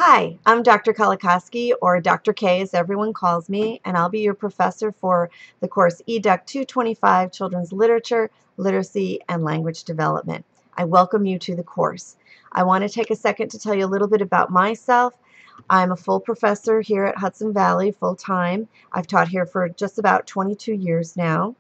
Hi, I'm Dr. Kolakowski, or Dr. K as everyone calls me, and I'll be your professor for the course EDUC 225, Children's Literature, Literacy, and Language Development. I welcome you to the course. I want to take a second to tell you a little bit about myself. I'm a full professor here at Hudson Valley, full-time. I've taught here for just about 22 years now.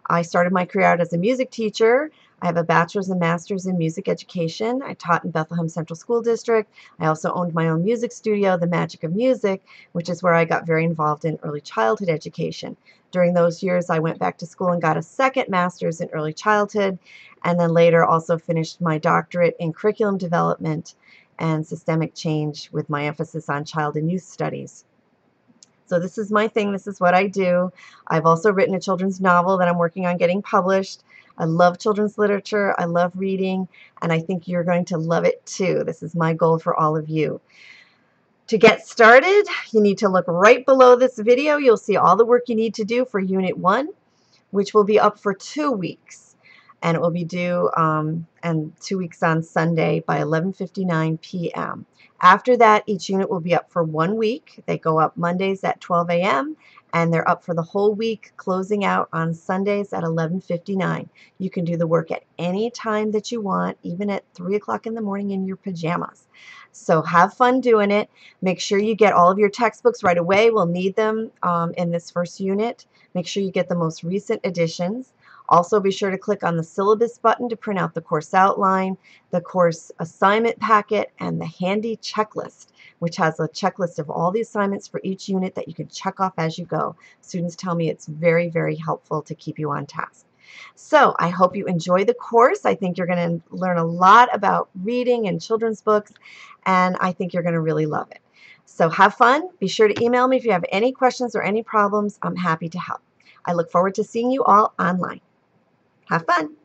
I started my career out as a music teacher. I have a bachelor's and master's in music education. I taught in Bethlehem Central School District. I also owned my own music studio, The Magic of Music, which is where I got very involved in early childhood education. During those years, I went back to school and got a second master's in early childhood, and then later also finished my doctorate in curriculum development and systemic change with my emphasis on child and youth studies. So this is my thing. This is what I do. I've also written a children's novel that I'm working on getting published. I love children's literature. I love reading, and I think you're going to love it too. This is my goal for all of you. To get started, you need to look right below this video. You'll see all the work you need to do for Unit 1, which will be up for 2 weeks. And it will be due 2 weeks on Sunday by 11:59 p.m. After that, each unit will be up for 1 week. They go up Mondays at 12 a.m. and they're up for the whole week, closing out on Sundays at 11:59. You can do the work at any time that you want, even at 3 o'clock in the morning in your pajamas. So have fun doing it. Make sure you get all of your textbooks right away. We'll need them in this first unit. Make sure you get the most recent editions. Also, be sure to click on the syllabus button to print out the course outline, the course assignment packet, and the handy checklist, which has a checklist of all the assignments for each unit that you can check off as you go. Students tell me it's very, very helpful to keep you on task. So I hope you enjoy the course. I think you're going to learn a lot about reading and children's books, and I think you're going to really love it. So have fun. Be sure to email me if you have any questions or any problems. I'm happy to help. I look forward to seeing you all online. Have fun.